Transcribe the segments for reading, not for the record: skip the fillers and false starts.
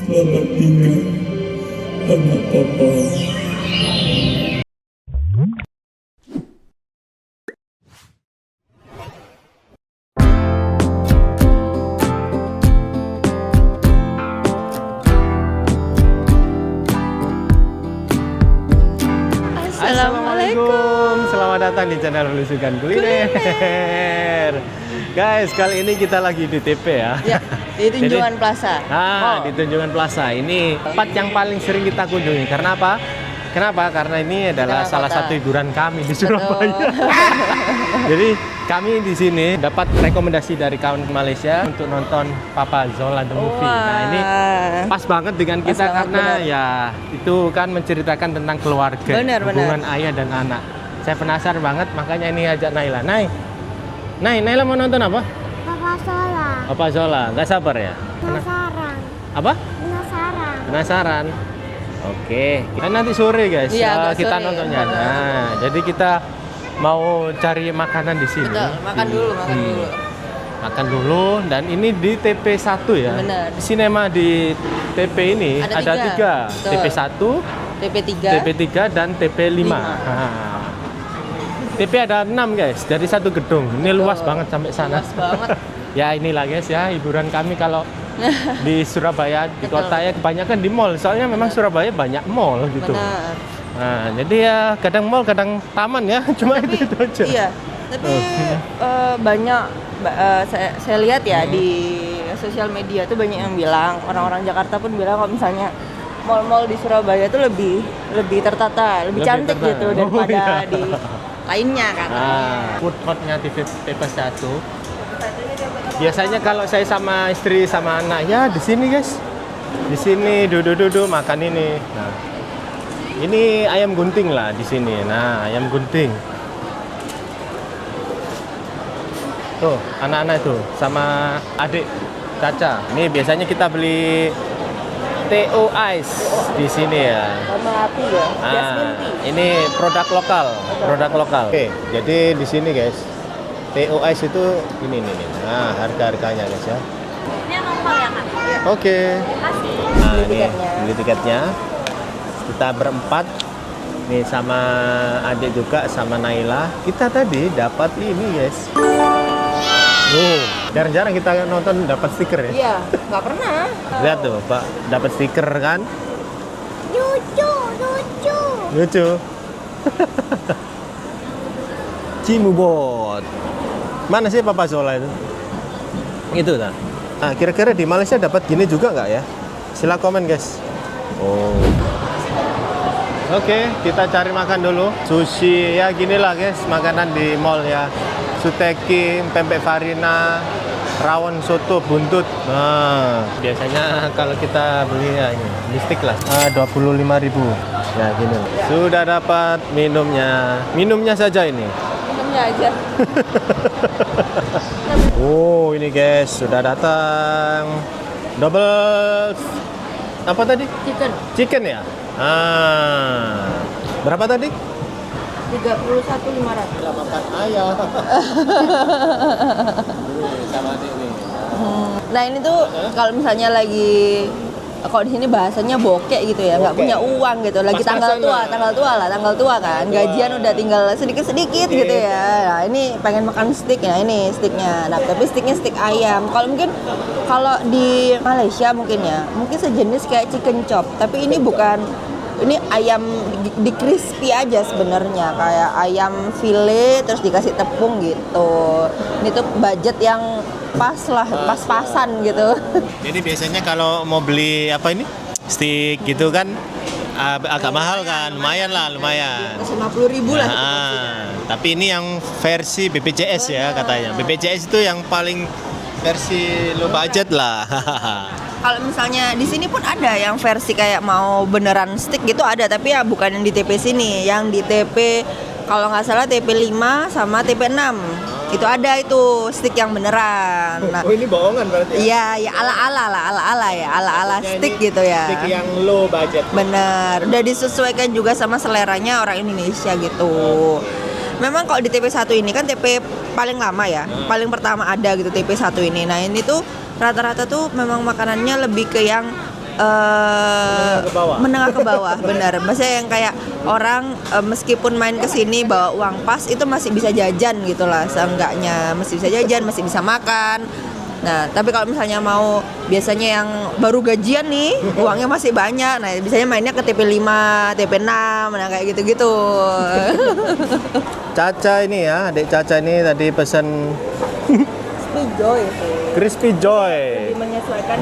Selamat tinggal, anak papa. Assalamualaikum, selamat datang di channel Belusukan Kuliner. Guys, kali ini kita lagi di TP ya. Ya, di Tunjungan Plaza. Di Tunjungan Plaza. Ini tempat yang paling sering kita kunjungi. Karena apa? Kenapa? Karena ini adalah salah satu hiburan kami di Surabaya. Jadi kami di sini dapat rekomendasi dari kawan Malaysia untuk nonton Papa Zola The Movie. Nah ini pas banget dengan kita karena ya itu kan menceritakan tentang keluarga, hubungan ayah dan anak. Saya penasaran banget, makanya ini ajak Naila. Naila mau nonton apa? Papa Zola. Papa Zola, nggak sabar ya? Penasaran. Apa? Penasaran. Penasaran. Oke, nanti sore guys, kita sore. nontonnya. Nah, jadi kita mau cari makanan di sini. Betul, makan dulu. Makan dulu, dan ini di TP1 ya. Benar. Sinema di TP ini ada tiga. Betul. TP1, TP3. TP3 dan TP5. Nah, TP ada 6 guys, dari satu gedung. Ini luas banget sampai sana. Luas banget. Ya inilah guys ya, hiburan kami kalau di Surabaya, di kota ya kebanyakan di mall. Soalnya memang Surabaya banyak mall gitu. Benar. Nah, jadi ya kadang mall, kadang taman ya, cuma itu aja. Iya, tapi banyak saya lihat ya di sosial media tuh banyak yang bilang, orang-orang Jakarta pun bilang kalau misalnya mall-mall di Surabaya tuh lebih tertata, lebih cantik gitu daripada di lainnya kan. Food courtnya TP1. Biasanya kalau saya sama istri sama anak ya di sini guys, di sini duduk makan ini. Nah, ini ayam gunting lah di sini. Nah, ayam gunting. Tuh, anak-anak itu sama adik Caca. Ini biasanya kita beli TO Ice di sini ya. Sama api ya. Jasmine tea. Ini produk lokal. Oke, jadi di sini guys, TO Ice itu ini. Nah, harga-harganya guys ya. Ini numpang ya, Kak? Oke. Nah, Beli ini tiketnya. beli tiketnya. Kita berempat. Nih sama adik juga sama Naila. Kita tadi dapat ini guys. Jarang-jarang kita nonton dapat stiker ya. Iya, nggak pernah. Lihat tuh, Pak, dapat stiker kan? Lucu. Cimubot. Mana sih Papa Zola itu? Itu dah. Nah, kira-kira di Malaysia dapat gini juga nggak ya? Sila komen guys. Oke, kita cari makan dulu. Sushi ya gini lah guys, makanan di mall ya. Suteki, pempek farina, rawon soto buntut. Nah, biasanya kalau kita beli ya ini stick lah. 25.000. Ya gini. Sudah dapat minumnya. Minumnya saja ini. Minumnya aja. Oh, ini guys, sudah datang. Double apa tadi? Chicken ya? Berapa tadi? 31.500. Makan ayam. Sama ini. Nah ini tuh kalau misalnya lagi kalau di sini bahasanya bokek gitu ya, nggak punya uang gitu, lagi tanggal tua kan, gajian udah tinggal sedikit gitu ya. Nah ini pengen makan steak ya, ini steaknya. Nah tapi steaknya steak ayam. Kalau di Malaysia mungkin sejenis kayak chicken chop, tapi ini bukan. Ini ayam di crispy aja sebenarnya, kayak ayam file terus dikasih tepung gitu. Ini tuh budget yang pas-pasan gitu. Jadi biasanya kalau mau beli apa ini stick gitu kan agak mahal kan, lumayan. 50.000 lah. Tapi ini yang versi BPJS ya katanya. BPJS itu yang paling versi low budget lah. Kalau misalnya di sini pun ada yang versi kayak mau beneran stick gitu ada, tapi ya bukan yang di TP sini, yang di TP kalau nggak salah TP5 sama TP6. Itu ada itu stick yang beneran. Nah, ini bohongan berarti. Iya, ya ala-ala stick gitu ya. Stick yang low budget. Bener, udah disesuaikan juga sama seleranya orang Indonesia gitu. Memang kalau di TP1 ini kan TP paling lama ya, paling pertama ada gitu TP1 ini. Nah ini tuh rata-rata tuh memang makanannya lebih ke yang ke bawah. menengah ke bawah, benar. Maksudnya yang kayak orang meskipun main ke sini bawa uang pas itu masih bisa jajan gitu lah, seenggaknya masih bisa jajan, masih bisa makan. Nah, tapi kalau misalnya mau biasanya yang baru gajian nih, uangnya masih banyak. Nah, biasanya mainnya ke TP5, TP6, nah kayak gitu-gitu. Caca ini ya, adik Caca ini tadi pesan Crispy Joy. Crispy Joy. Jadi menyesuaikan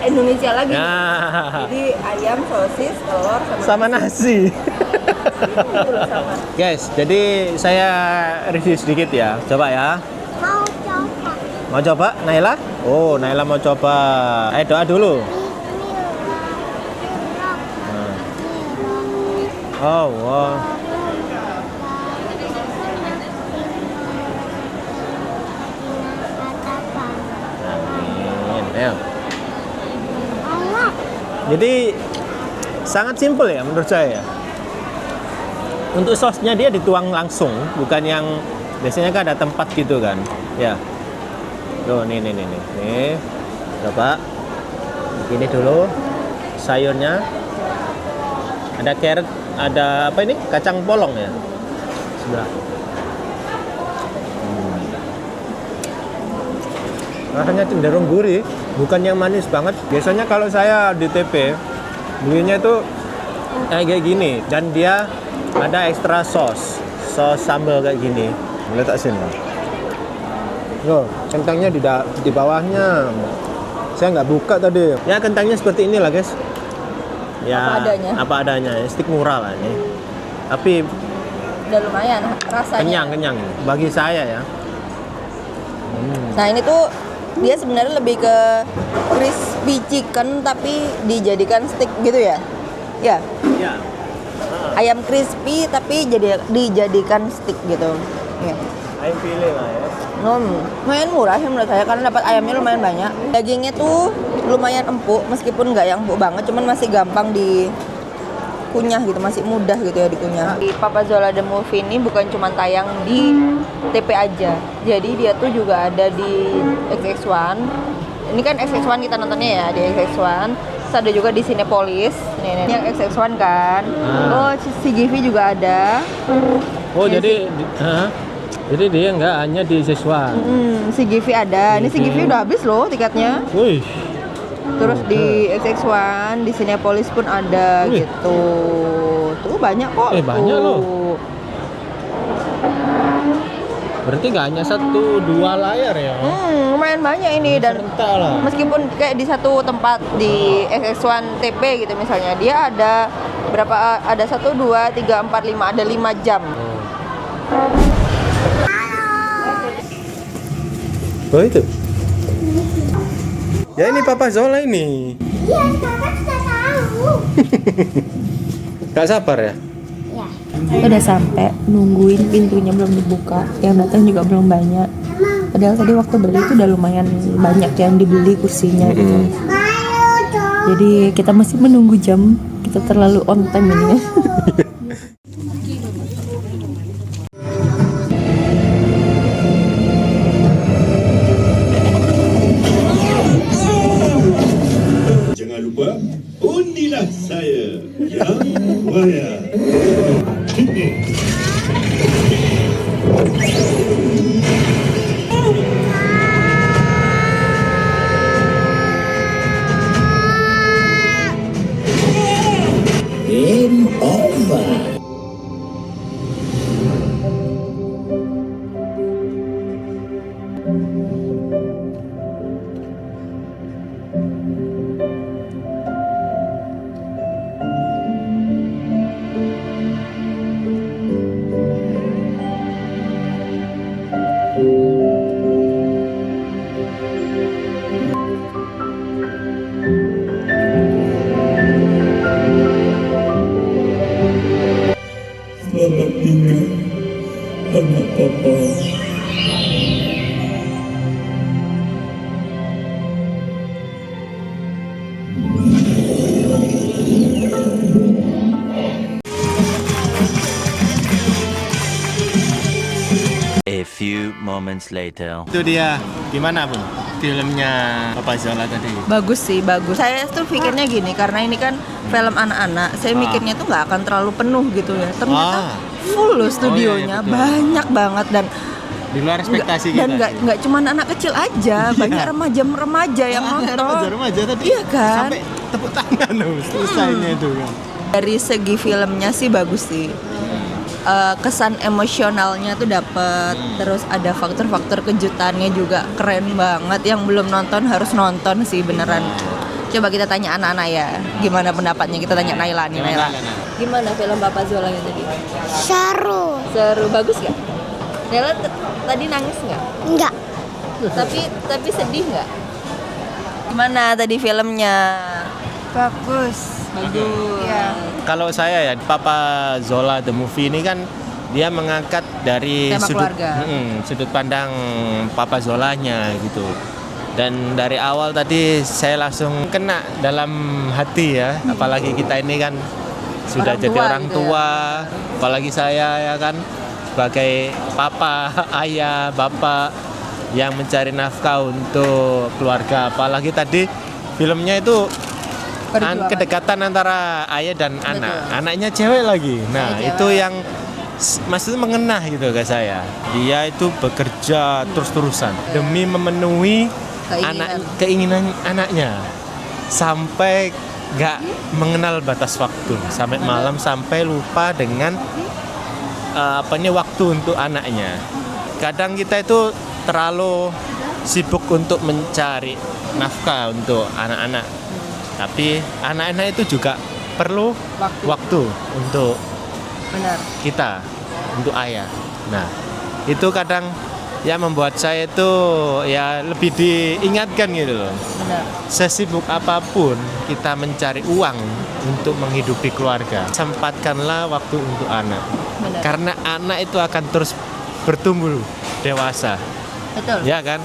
Indonesia lagi. Nah, Jadi ayam, sosis, telur sama nasi. sama. Guys, jadi saya review sedikit ya. Coba ya. Mau coba. Mau coba, Naila? Oh, Naila mau coba. Ayo doa dulu. Oh, wow. Amin. Ayo. Jadi sangat simpel ya menurut saya. Untuk sosnya dia dituang langsung, bukan yang biasanya kan ada tempat gitu kan. Ya. Loh, nih. Nih. Coba. Gini dulu. Sayurnya. Ada carrot, ada apa ini? Kacang polong ya. Sebelah. Rasanya cenderung gurih, bukan yang manis banget. Biasanya kalau saya di TP, belinya itu kayak gini. Dan dia ada ekstra sos sambal kayak gini. Letak sini. Loh, kentangnya di bawahnya. Saya nggak buka tadi. Ya kentangnya seperti inilah guys. Ya apa adanya. Stik murah lah ini. Tapi Udah lumayan rasanya. kenyang bagi saya ya. Nah, ini tuh dia sebenarnya lebih ke crispy chicken tapi dijadikan stick gitu ya. Ya. Ya. Ayam crispy tapi dijadikan stick gitu. Ya. Ayo pilih lah ya. Lumayan murah sih menurut saya karena dapat ayamnya lumayan banyak. Dagingnya tuh lumayan empuk meskipun nggak yang empuk banget, cuman masih gampang dikunyah gitu, masih mudah gitu ya dikunyah. Di Papa Zola The Movie ini bukan cuma tayang di TP aja, jadi dia tuh juga ada di XX1. Ini kan XX1 kita nontonnya ya di XX1. Terus ada juga di Cinepolis. Nih yang XX1 kan. Oh, CGV juga ada. Oh, Ya, jadi dia nggak hanya di siswa. CGV ada. Ini CGV udah habis loh tiketnya. Wih. Terus di XX1, di Cinepolis pun ada. Wih. Gitu. Tuh banyak kok. Banyak loh. Berarti nggak hanya 1-2 layar ya? Lumayan banyak ini dan Serentak lah. meskipun kayak di satu tempat di XX1 TP gitu misalnya, dia ada berapa? Ada 1, 2, 3, 4, 5, ada 5 jam. Oh itu. Ya ini Papa Zola ini. Iya, kakak sudah tahu. Gak sabar ya? Ya. Kita udah sampai, nungguin pintunya belum dibuka, yang datang juga belum banyak. Padahal tadi waktu beli itu udah lumayan banyak yang dibeli kursinya gitu. Jadi kita masih menunggu jam, kita terlalu on time ini. Jangan lupa undilah saya yang mulia. Game over. Selamat tinggal, anak papa. A few moments later. Itu dia. Gimana, Bun? Filmnya Papa Zola tadi. Bagus sih, bagus. Saya tuh pikirnya gini, karena ini kan film anak-anak. Saya mikirnya tuh nggak akan terlalu penuh gitu ya. Ternyata full loh studionya, betul. banyak banget dan Di luar ekspektasi dan kita. nggak cuma anak kecil aja, banyak remaja yang nonton. Remaja tadi. Iya kan? Sampai tepuk tangan loh selesainya itu kan. Dari segi filmnya sih bagus sih. Kesan emosionalnya tuh dapet, terus ada faktor-faktor kejutannya juga keren banget. Yang belum nonton harus nonton sih beneran. Coba kita tanya anak-anak ya, gimana pendapatnya? Kita tanya Naila nih, Naila. Gimana film Papa Zola yang tadi? Seru. Seru, bagus gak? Naila tadi nangis nggak? Enggak. Tapi sedih nggak? Gimana tadi filmnya? Bagus. Bagus. Iya. Kalau saya ya, Papa Zola the movie ini kan dia mengangkat dari Tema keluarga. sudut pandang Papa Zolanya gitu. Dan dari awal tadi saya langsung kena dalam hati ya, apalagi kita ini kan sudah Orang jadi tua orang gitu tua, apalagi saya ya kan sebagai papa, ayah, bapak yang mencari nafkah untuk keluarga. Apalagi tadi filmnya itu Perjuangan. kedekatan antara ayah dan anak. Anaknya cewek lagi. Nah, Cewek. itu yang maksudnya mengena gitu ke saya. Dia itu bekerja terus-terusan demi memenuhi keinginan anaknya sampai nggak mengenal batas waktu, sampai malam, sampai lupa dengan waktu untuk anaknya. Kadang kita itu terlalu sibuk untuk mencari nafkah untuk anak-anak, tapi anak-anak itu juga perlu waktu untuk Benar. kita, untuk ayah. Nah, itu kadang ya membuat saya itu ya lebih diingatkan gitu loh. Benar. Sesibuk apapun kita mencari uang untuk menghidupi keluarga, sempatkanlah waktu untuk anak. Benar. Karena anak itu akan terus bertumbuh dewasa, Betul. ya kan?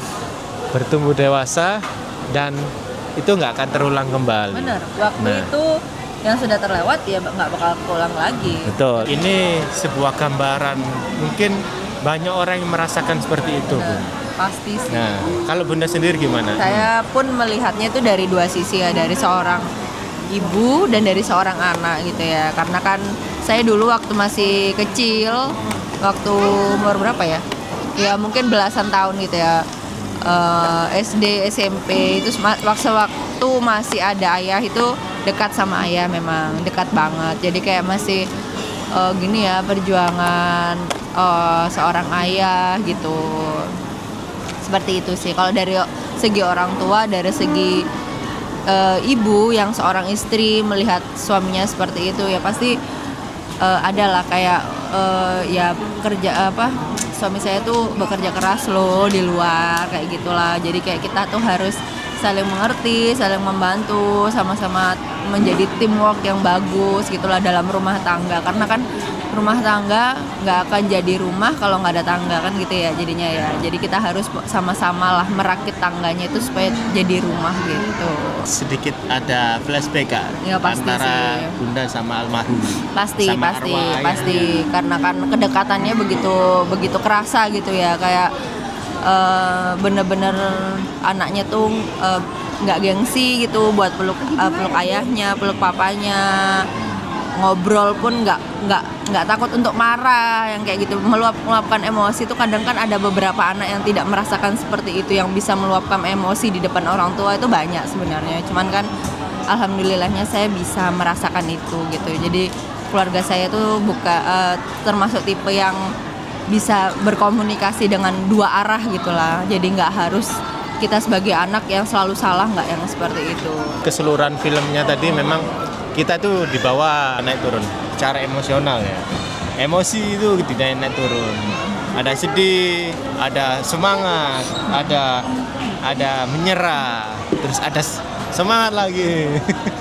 Bertumbuh dewasa dan itu nggak akan terulang kembali. Benar. Waktu Nah. itu yang sudah terlewat ya nggak bakal pulang lagi. Betul. Ini sebuah gambaran, mungkin banyak orang yang merasakan seperti itu, Bun. Pasti sih. Nah, kalau Bunda sendiri gimana? Saya pun melihatnya itu dari dua sisi ya, dari seorang ibu dan dari seorang anak gitu ya. Karena kan saya dulu waktu masih kecil, waktu umur berapa ya? Ya mungkin belasan tahun gitu ya. SD, SMP itu waktu masih ada ayah itu dekat sama ayah, memang dekat banget. Jadi kayak masih gini ya, perjuangan seorang ayah gitu. Seperti itu sih. Kalau dari segi orang tua, dari segi ibu yang seorang istri melihat suaminya seperti itu ya pasti adalah kayak ya kerja suami saya tuh bekerja keras loh di luar kayak gitulah. Jadi kayak kita tuh harus saling mengerti, saling membantu, sama-sama menjadi teamwork yang bagus gitulah dalam rumah tangga. Karena kan rumah tangga nggak akan jadi rumah kalau nggak ada tangga kan gitu ya jadinya ya. Jadi kita harus sama-sama lah merakit tangganya itu supaya jadi rumah gitu. Sedikit ada flashback Kak, Ya, pasti antara sih. Bunda sama almarhum. Pasti Sama pasti arwah ayahnya. pasti karena kan kedekatannya begitu kerasa gitu ya, kayak bener-bener anaknya tuh nggak gengsi gitu buat peluk ayahnya, peluk papanya, ngobrol pun nggak takut untuk marah yang kayak gitu, meluapkan emosi. Itu kadang kan ada beberapa anak yang tidak merasakan seperti itu, yang bisa meluapkan emosi di depan orang tua itu banyak sebenarnya. Cuman kan alhamdulillahnya saya bisa merasakan itu gitu. Jadi keluarga saya tuh termasuk tipe yang bisa berkomunikasi dengan dua arah gitulah. Jadi nggak harus kita sebagai anak yang selalu salah, nggak yang seperti itu. Keseluruhan filmnya tadi memang kita tuh dibawa naik turun secara emosional ya. Emosi itu naik turun. Ada sedih, ada semangat, ada menyerah, terus ada semangat lagi.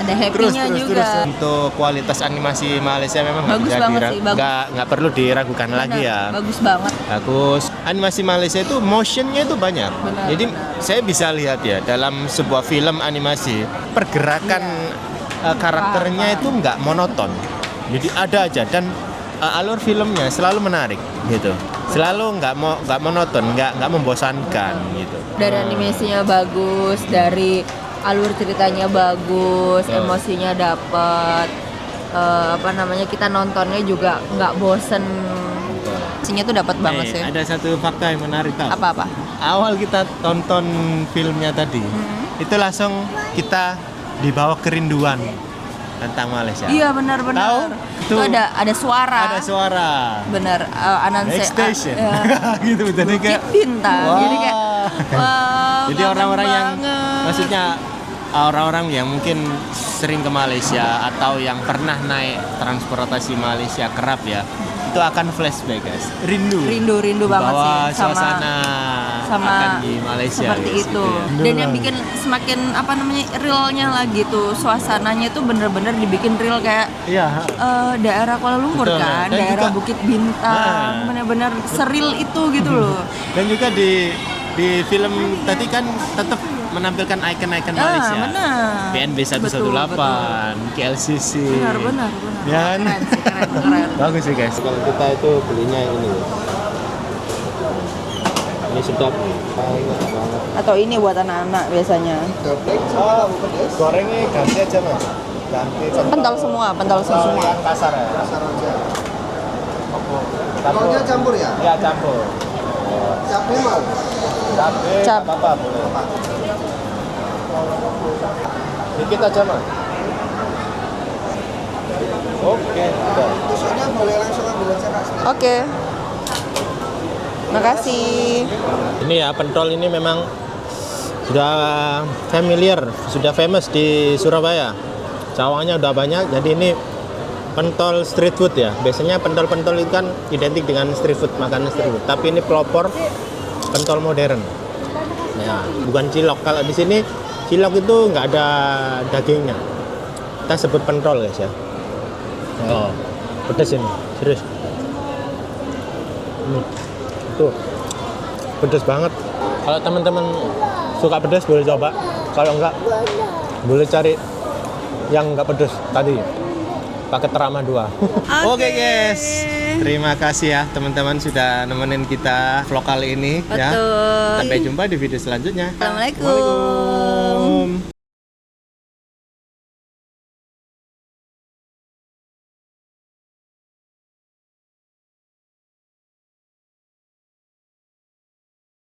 Ada happy-nya juga. Untuk kualitas animasi Malaysia memang Bagus banget sih, bagus. nggak perlu diragukan lagi ya. Bagus banget. Bagus. Animasi Malaysia itu motionnya itu banyak. Benar, Jadi saya bisa lihat ya dalam sebuah film animasi pergerakan karakternya itu nggak monoton. Jadi ada aja dan alur filmnya selalu menarik gitu. selalu nggak monoton, nggak membosankan gitu. Dari animasinya bagus, dari alur ceritanya bagus, emosinya dapet, apa namanya, kita nontonnya juga nggak bosen. Emosinya tuh dapat banget sih. Ada satu fakta yang menarik tau. Apa-apa? Awal kita tonton filmnya tadi, itu langsung kita dibawa kerinduan tentang Malaysia. Iya benar-benar. Tahu? Itu ada suara. Ada suara. Bener, ananse. Next station. Gitu jadi Bukit kayak Bintang. Jadi kayak wow, jadi kangen orang-orang yang banget. maksudnya orang-orang yang mungkin sering ke Malaysia atau yang pernah naik transportasi Malaysia kerap ya, itu akan flashback guys. Rindu banget sih bahwa suasana akan di Malaysia seperti guys, itu. gitu ya. Dan yang bikin semakin apa namanya realnya lagi tuh, suasananya tuh bener-bener dibikin real kayak Iya. daerah Kuala Lumpur. Betul, kan, dan daerah juga- Bukit Bintang, Nah. bener-bener seril itu gitu loh. Dan juga di film tadi kan tetap menampilkan ikon-ikon Malaysia. Benar. BNB 118, KLCC. Benar. Ya kan? Keren sih, keren. Bagus sih guys. Kalau kita itu belinya yang ini. Ini sedap nih. Atau ini buat anak-anak biasanya. Gorengnya ganti aja mas. Ganti Pentol semua. yang kasar ya. Kasar aja. Telurnya campur ya? Ya campur. Cabai mau? Cabai Cap. apa boleh. Dikit aja mas. Oke. Udah. Tusuknya boleh langsung ambil aja kak. Oke. Makasih. Ini ya pentol ini memang sudah familiar, sudah famous di Surabaya. Cawangnya udah banyak, jadi ini pentol street food ya. Biasanya pentol-pentol itu kan identik dengan street food, makanan street food. Tapi ini pelopor pentol modern. Ya, bukan cilok. Kalau di sini cilok itu nggak ada dagingnya. Kita sebut pentol guys ya. Oh, pedas ini, serius. Tuh, pedas banget. Kalau teman-teman suka pedas boleh coba. Kalau enggak, boleh cari yang enggak pedas tadi. Pakai Terama 2. Oke guys, terima kasih ya teman-teman sudah nemenin kita vlog kali ini. Ya. Betul. Sampai jumpa di video selanjutnya. Assalamualaikum. Waalaikumsalam.